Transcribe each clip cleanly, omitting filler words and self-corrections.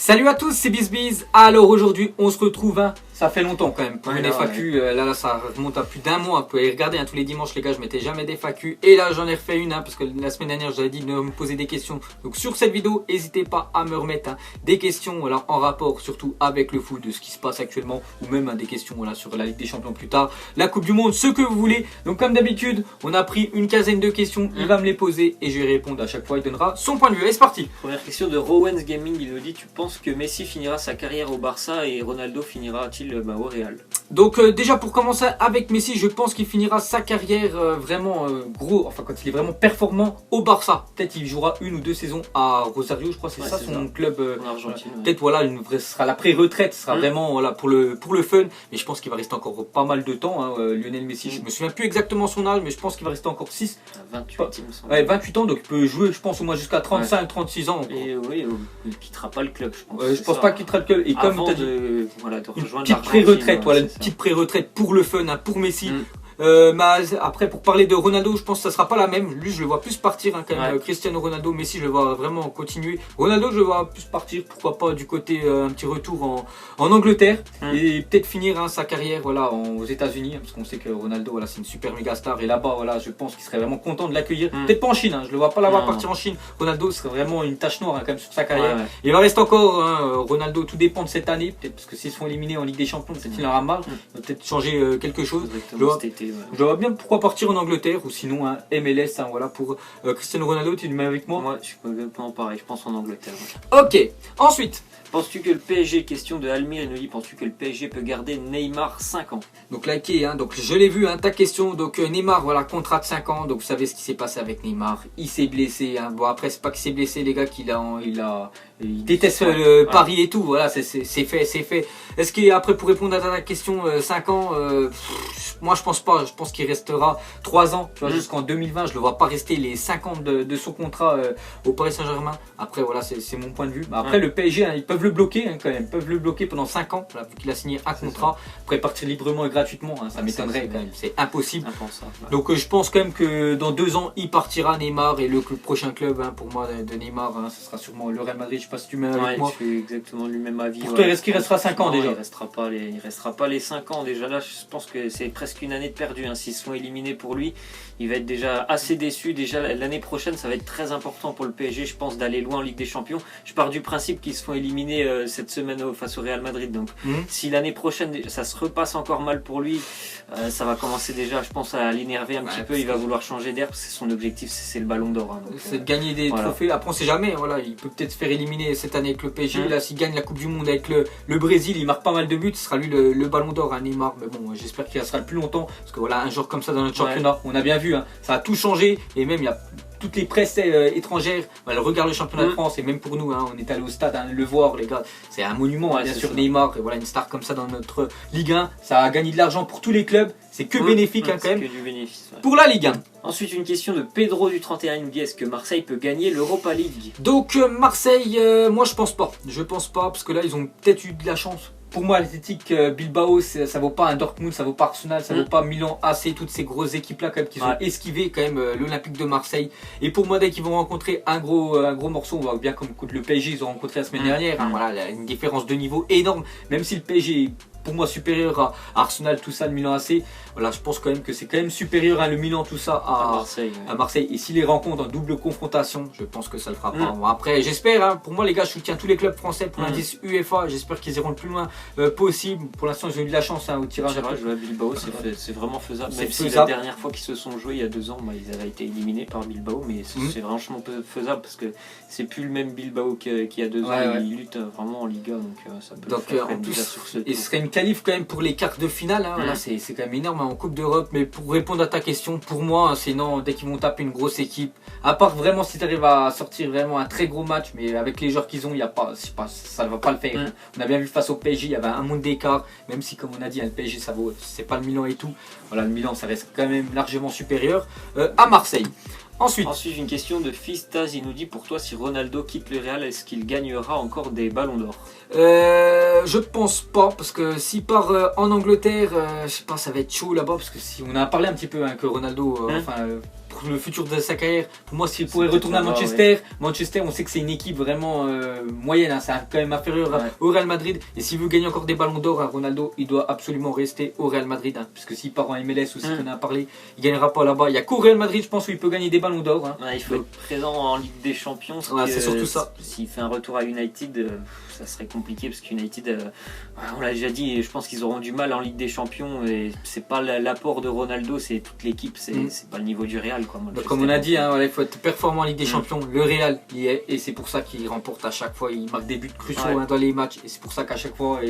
Salut à tous, c'est BizBiz. Alors aujourd'hui, on se retrouve, ça fait longtemps quand même pour une FAQ. Là, ça remonte à plus d'un mois. Vous pouvez regarder tous les dimanches, les gars, je mettais jamais des FAQ. Et là, j'en ai refait une parce que la semaine dernière, j'avais dit de me poser des questions. Donc sur cette vidéo, n'hésitez pas à me remettre des questions en rapport surtout avec le foot, de ce qui se passe actuellement, ou même des questions sur la Ligue des Champions plus tard, la Coupe du Monde, ce que vous voulez. Donc comme d'habitude, on a pris une quinzaine de questions. Il va me les poser et je vais répondre à chaque fois. Il donnera son point de vue. Allez, c'est parti. Première question de Rowens Gaming, il nous dit: tu penses que Messi finira sa carrière au Barça et Ronaldo finira-t-il au Real? Donc déjà pour commencer avec Messi, je pense qu'il finira sa carrière vraiment quand il est vraiment performant au Barça. Peut-être il jouera une ou deux saisons à Rosario, je crois c'est ça son club en Argentine. Peut-être ce sera la pré-retraite, ce sera vraiment pour le fun. Mais je pense qu'il va rester encore pas mal de temps, Lionel Messi. Je me souviens plus exactement son âge, mais je pense qu'il va rester encore 28 il me semble. Ouais, 28 ans, donc il peut jouer je pense au moins jusqu'à 35-36 ans. Et oui, il ne quittera pas le club, je pense. Je pense pas qu'il quittera le club. Et comme tu de rejoindre petite pré-retraite, petite pré-retraite pour le fun, pour Messi. Après pour parler de Ronaldo, je pense que ça sera pas la même. Lui je le vois plus partir quand même. Cristiano Ronaldo, Messi je le vois vraiment continuer. Ronaldo je le vois plus partir, pourquoi pas du côté un petit retour en Angleterre et peut-être finir sa carrière aux États-Unis, parce qu'on sait que Ronaldo c'est une super méga star et là-bas je pense qu'il serait vraiment content de l'accueillir. Peut-être pas en Chine, je le vois pas l'avoir partir en Chine. Ronaldo serait vraiment une tache noire quand même sur sa carrière. Il va rester encore Ronaldo, tout dépend de cette année, peut-être parce que s'ils sont éliminés en Ligue des Champions, peut-être il en aura marre, il va peut-être changer quelque chose. Je vois bien pourquoi partir en Angleterre ou sinon MLS pour Cristiano Ronaldo. Tu es même avec moi? Moi je peux même pas en parler, je pense en Angleterre. Ok, ensuite. Penses-tu que le PSG, question de Almir, il nous dit: penses-tu que le PSG peut garder Neymar 5 ans? Donc là, donc je l'ai vu, ta question. Donc Neymar, contrat de 5 ans. Donc vous savez ce qui s'est passé avec Neymar. Il s'est blessé. Bon après, c'est pas qu'il s'est blessé, les gars, il déteste Paris et tout. Voilà, c'est fait, c'est fait. Est-ce qu'après, pour répondre à ta question, 5 ans, moi je pense pas. Je pense qu'il restera 3 ans, jusqu'en 2020. Je le vois pas rester les 5 ans de son contrat au Paris Saint-Germain. Après, voilà, c'est mon point de vue. Après, le PSG, ils peuvent le bloquer quand même. Ils peuvent le bloquer pendant 5 ans, vu qu'il a signé un contrat. Après, partir librement et gratuitement, ça m'étonnerait quand même. C'est impossible. Donc, je pense quand même que dans 2 ans, il partira Neymar. Et le prochain club pour moi de Neymar, ce sera sûrement le Real Madrid. Je sais pas si tu mets avec moi. Je suis exactement du même avis. Pour toi, est-ce qu'il restera 5 ans déjà? Il restera pas les 5 ans déjà. Là, je pense que c'est presque une année de perdu. S'ils sont éliminés pour lui, il va être déjà assez déçu. Déjà l'année prochaine, ça va être très important pour le PSG, je pense, d'aller loin en Ligue des Champions. Je pars du principe qu'ils se font éliminer cette semaine face au Real Madrid. Donc si l'année prochaine ça se repasse encore mal pour lui, ça va commencer déjà, je pense, à l'énerver un petit peu. Il va vouloir changer d'air parce que son objectif c'est le ballon d'or. C'est de gagner des trophées. Après on sait jamais, il peut peut-être se faire éliminer cette année avec le PSG. Là s'il gagne la Coupe du Monde avec le Brésil, il marque pas mal de buts, ce sera lui le ballon d'or, Neymar. Mais bon, j'espère qu'il restera le plus longtemps parce que un joueur comme ça dans notre championnat, on a bien vu, ça a tout changé. Et même il y a toutes les presses étrangères, elles regardent le championnat de France. Et même pour nous, on est allé au stade le voir, les gars, c'est un monument, bien sûr. Neymar, et une star comme ça dans notre Ligue 1, ça a gagné de l'argent pour tous les clubs, c'est que bénéfique quand même, que du bénéfice, pour la Ligue 1. Ensuite, une question de Pedro du 31, il nous dit: est-ce que Marseille peut gagner l'Europa League? Donc Marseille, moi je pense pas, parce que là ils ont peut-être eu de la chance. Pour moi, l'Athletic Bilbao, ça vaut pas un Dortmund, ça vaut pas Arsenal, ça vaut pas Milan AC, toutes ces grosses équipes-là quand même qui ont esquivé quand même l'Olympique de Marseille. Et pour moi, dès qu'ils vont rencontrer un gros morceau, on voit bien comme le PSG, ils ont rencontré la semaine dernière. Il y a une différence de niveau énorme, même si le PSG est pour moi supérieur à Arsenal, tout ça, le Milan AC. Voilà, je pense quand même que c'est quand même supérieur le Milan, tout ça, à Marseille. Et s'ils les rencontrent en double confrontation, je pense que ça le fera pas. Bon, après, j'espère, pour moi les gars, je soutiens tous les clubs français pour l'indice UEFA. J'espère qu'ils iront le plus loin possible. Pour l'instant, ils ont eu de la chance au tirage. Jouer à Bilbao, c'est vraiment faisable. Même si la dernière fois qu'ils se sont joués il y a 2 ans, ils avaient été éliminés par Bilbao, mais c'est franchement faisable parce que c'est plus le même Bilbao qu'il y a 2 ans. Ils luttent vraiment en Liga, donc ça peut faire en plus, sur ce tour. Et ce serait une qualif quand même pour les quarts de finale. Là, c'est quand même énorme en Coupe d'Europe. Mais pour répondre à ta question, pour moi, c'est non. Dès qu'ils vont taper une grosse équipe, à part vraiment si tu arrives à sortir vraiment un très gros match, mais avec les joueurs qu'ils ont, ça ne va pas le faire. On a bien vu face au PSG, il y avait un monde d'écart. Même si, comme on a dit, le PSG, c'est pas le Milan et tout. Voilà, le Milan, ça reste quand même largement supérieur à Marseille. Ensuite, une question de Fistaz, il nous dit: pour toi, si Ronaldo quitte le Real, est-ce qu'il gagnera encore des ballons d'or? Je pense pas, parce que s'il part en Angleterre, je sais pas, ça va être chaud là-bas, parce que si on a parlé un petit peu que Ronaldo, le futur de sa carrière. Pour moi, s'il pourrait peut-être retourner à ça va, Manchester, Manchester, on sait que c'est une équipe vraiment moyenne, hein, c'est quand même inférieur au Real Madrid. Et s'il veut gagner encore des ballons d'or, hein, Ronaldo, il doit absolument rester au Real Madrid, hein, puisque s'il part en MLS aussi, qu'on a parlé, il gagnera pas là-bas. Il n'y a qu'au Real Madrid, je pense, où il peut gagner des ballons d'or. Hein. Il faut être présent en Ligue des Champions. C'est surtout ça. S'il fait un retour à United, ça serait compliqué parce qu'United, on l'a déjà dit, je pense qu'ils auront du mal en Ligue des Champions. Et c'est pas l'apport de Ronaldo, c'est toute l'équipe, c'est pas le niveau du Real. Quoi, donc, comme on a dit, hein, il faut être performant en Ligue des Champions. Le Real y est, et c'est pour ça qu'il remporte à chaque fois. Il marque des buts cruciaux hein, dans les matchs, et c'est pour ça qu'à chaque fois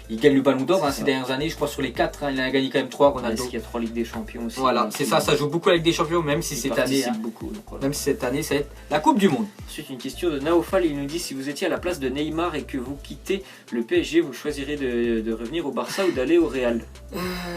il gagne le ballon d'or. Hein, ces dernières années, je crois sur les 4, hein, il en a gagné quand même 3. Ronaldo. Parce qu'il y a 3 Ligues des Champions aussi. Voilà, c'est ça joue beaucoup avec des champions, même si cette année, hein, beaucoup, donc, voilà. Même si cette année, c'est la Coupe du Monde. Ensuite, une question de Naofal, il nous dit si vous étiez à la place de Neymar et que vous quittez le PSG, vous choisirez de revenir au Barça ou d'aller au Real?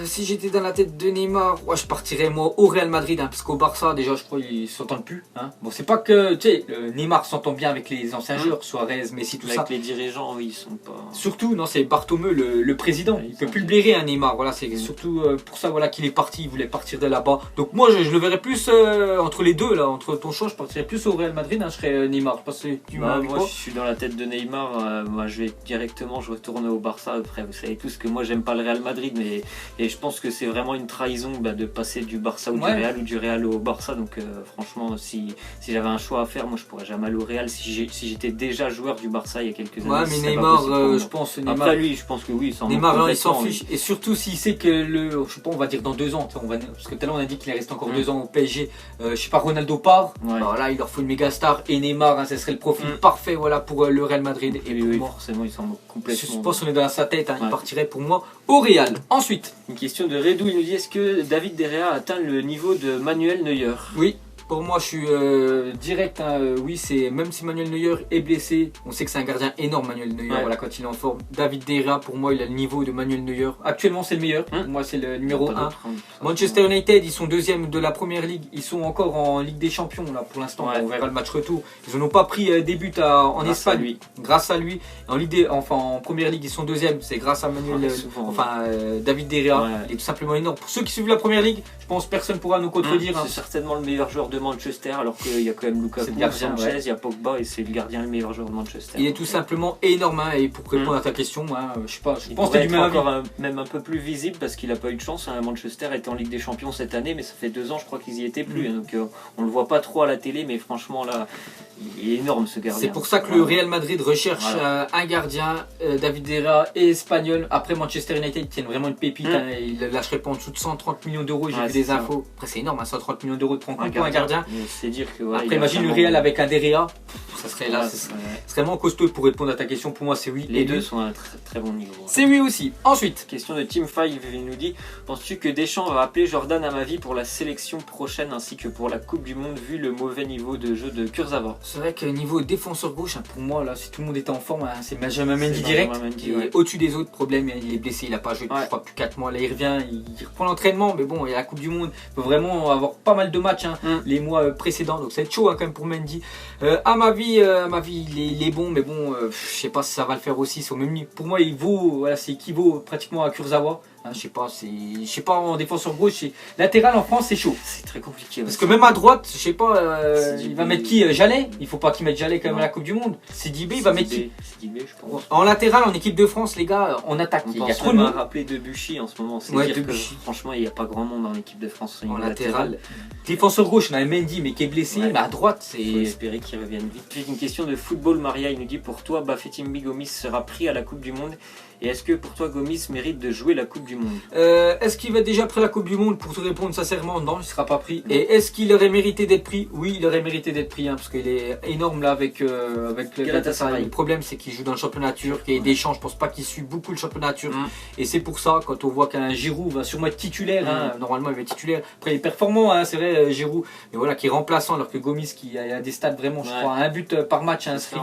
Si j'étais dans la tête de Neymar, je partirais moi au Real Madrid, hein, parce qu'au Barça, déjà, je crois qu'ils s'entendent plus. Hein. Bon, c'est pas que, tu sais, Neymar s'entend bien avec les anciens joueurs, Suarez, Messi, tout ça. Avec les dirigeants, oui, ils sont pas. Surtout, non, c'est Bartomeu, le président. Il peut plus le blairer, hein, Neymar. Voilà, c'est surtout pour ça, voilà, qu'il est parti. Il voulait partir de là-bas. Donc moi, je le verrais plus entre les deux, là, entre ton choix, je partirais plus au Real Madrid. Hein, je serais Neymar. Parce que moi, je suis dans la tête de Neymar. Moi, je retourne au Barça. Après, vous savez tous que moi, j'aime pas le Real Madrid, mais et je pense que c'est vraiment une trahison de passer du Barça ou du Real ou du Real au Barça. Donc, franchement, si j'avais un choix à faire, moi, je pourrais jamais aller au Real si j'étais déjà joueur du Barça il y a quelques années. Ouais, mais Neymar, je pense. Neymar, après, lui, je pense que oui, Neymar, il s'en fiche. Et surtout, s'il sait que je sais pas, on va dire dans 2 ans, parce que tout à l'heure, on a dit qu'il reste encore 2 ans au PSG. Je sais pas, Ronaldo part. Alors là, il leur faut une méga star. Et Neymar, hein, ça serait le profil parfait, voilà, pour le Real Madrid. Et oui, forcément, il s'en moque complètement. Je pense qu'on est dans sa tête. Hein, il partirait pour moi au Real. Ensuite, une question de Redou, il nous dit est-ce que David De Gea atteint le niveau de Manuel Neuer? Oui. Pour moi, je suis direct. Hein, oui, c'est même si Manuel Neuer est blessé, on sait que c'est un gardien énorme, Manuel Neuer. Voilà, quand il est en forme. David De Gea, pour moi, il a le niveau de Manuel Neuer. Actuellement, c'est le meilleur. Pour moi, c'est le numéro 1. Manchester United, ils sont 2e de la Première Ligue. Ils sont encore en Ligue des Champions là pour l'instant. On verra le match retour. Ils n'ont pas pris des buts en Espagne. Grâce à lui. En Première Ligue, ils sont 2e. C'est grâce à Manuel. David De Gea. Il est tout simplement énorme. Pour ceux qui suivent la Première Ligue, je pense que personne pourra nous contredire. C'est certainement le meilleur joueur de Manchester, alors qu'il y a quand même Lukaku, Sanchez, il y a Pogba et c'est le gardien, le meilleur joueur de Manchester. Il est tout simplement énorme, hein, et pour répondre à ta question, je sais pas, je pense que c'est encore même un peu plus visible parce qu'il n'a pas eu de chance. Hein. Manchester était en Ligue des Champions cette année, mais ça fait 2 ans, je crois qu'ils y étaient plus. Donc on le voit pas trop à la télé, mais franchement là, il est énorme ce gardien. C'est pour ça que le Real Madrid recherche un gardien, David De Gea et espagnol. Après Manchester United, ils tiennent vraiment une pépite, hein, ils ne lâcheraient pas en dessous de 130 millions d'euros. J'ai vu des infos. Après c'est énorme, hein, 130 millions d'euros de prendre pour un gardien. C'est dire que, après imagine le Real avec un De Gea, ça serait là, c'est vraiment costaud. Pour répondre à ta question, pour moi c'est oui. Les deux sont à un très, très bon niveau. C'est oui aussi. Ensuite, question de Team 5, il nous dit penses-tu que Deschamps va appeler Jordan Amavi pour la sélection prochaine ainsi que pour la Coupe du Monde vu le mauvais niveau de jeu de Kurzawa? C'est vrai que niveau défenseur gauche, hein, pour moi là, si tout le monde était en forme, hein, c'est Benjamin Mendy direct. Au-dessus des autres, problème, il est blessé, il n'a pas joué je crois plus 4 mois. Là il revient, il reprend l'entraînement, mais bon, il y a la Coupe du Monde, il peut vraiment avoir pas mal de matchs les mois précédents, donc ça va être chaud quand même pour Mendy. Amavi, il est bon, mais bon, je sais pas si ça va le faire aussi. Au même niveau. Pour moi, c'est équivaut pratiquement à Kurzawa. Hein, je sais pas en défenseur gauche, latéral en France c'est chaud. C'est très compliqué. Parce que même à droite, je sais pas, il va mettre qui? Jallet. Il faut pas qu'il mette Jallet quand même à la Coupe du Monde. Sidibé, il va mettre qui? Sidibé, je pense. En latéral, en équipe de France, les gars, on attaque. Il y a trop de monde. Rappeler Debuchy en ce moment. C'est dire que franchement, il n'y a pas grand monde en équipe de France. En latéral. Défenseur gauche, on a Mendy, mais qui est blessé. Mais à droite, c'est. Il faut espérer qu'il revienne vite. Puis une question de football, Maria, il nous dit pour toi, Bafétimbi Gomis sera pris à la Coupe du Monde. Et est-ce que pour toi Gomis mérite de jouer la Coupe du Monde? Est-ce qu'il va être déjà pris à la Coupe du Monde? Pour te répondre sincèrement, non, il ne sera pas pris. Et est-ce qu'il aurait mérité d'être pris? Oui, il aurait mérité d'être pris, hein, parce qu'il est énorme là avec le Galatasaray. Le problème c'est qu'il joue dans le championnat turc et Deschamps, je pense pas qu'il suit beaucoup le championnat turc. Et c'est pour ça, quand on voit qu'un Giroud va sûrement être titulaire, hein, normalement il va être titulaire. Après il est performant, hein, c'est vrai, Giroud, mais voilà, qui est remplaçant, alors que Gomis qui a des stats vraiment, je crois, un but par match inscrit.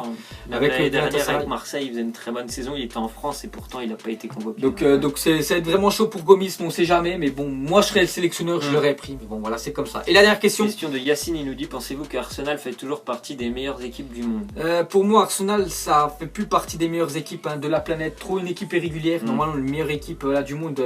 Avec le dernier avec Marseille, il faisait une très bonne saison, il était en France et pourtant il n'a pas été convoqué. Donc ça va être vraiment chaud pour Gomis, mais on sait jamais. Mais bon, moi je serais le sélectionneur, je l'aurais pris. Mais bon, voilà, c'est comme ça. Et la dernière question. Question de Yacine, il nous dit, pensez-vous qu'Arsenal fait toujours partie des meilleures équipes du monde? Pour moi, Arsenal, ça fait plus partie des meilleures équipes de la planète. Trop une équipe irrégulière. Normalement, la meilleure équipe du monde.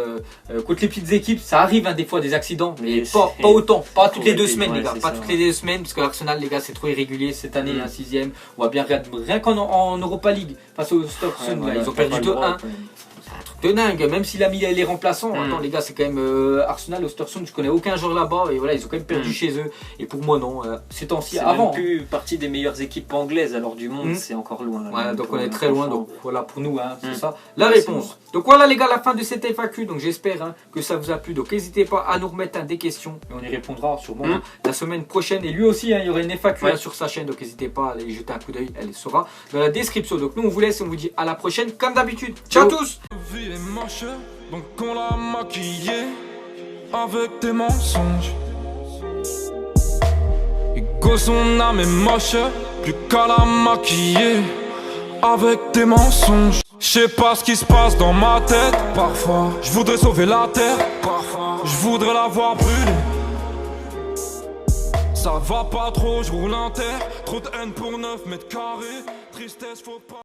Contre les petites équipes, ça arrive des fois des accidents, mais pas autant. Pas toutes les 2 semaines, les gars. Pas toutes les 2 semaines, parce que l'Arsenal, les gars, c'est trop irrégulier. Cette année, un 6ème. On va bien rien qu'en Europa League, face au Stockton, ils ont perdu 2-1. Un truc de dingue, même s'il a mis les remplaçants. Attends, les gars, c'est quand même Arsenal, Östersund, je connais aucun joueur là-bas et voilà, ils ont quand même perdu chez eux. Et pour moi, non, ces temps-ci, avant. C'est même plus partie des meilleures équipes anglaises, alors du monde, c'est encore loin. Voilà, donc on est très loin, donc voilà pour nous, c'est ça la réponse. Donc voilà, les gars, la fin de cette FAQ. Donc j'espère que ça vous a plu. Donc n'hésitez pas à nous remettre des questions et on y répondra sûrement la semaine prochaine. Et lui aussi, il y aura une FAQ sur sa chaîne, donc n'hésitez pas à aller jeter un coup d'œil, elle sera dans la description. Donc nous, on vous laisse, on vous dit à la prochaine, comme d'habitude. Ciao tous. Vie est moche, donc on l'a maquillée avec des mensonges. Et que son âme est moche, plus qu'à la maquiller avec des mensonges. Je sais pas ce qui se passe dans ma tête. Parfois, je voudrais sauver la terre. Parfois, je voudrais la voir brûler. Ça va pas trop, je roule en terre. Trop de haine pour 9 mètres carrés. Tristesse, faut pas.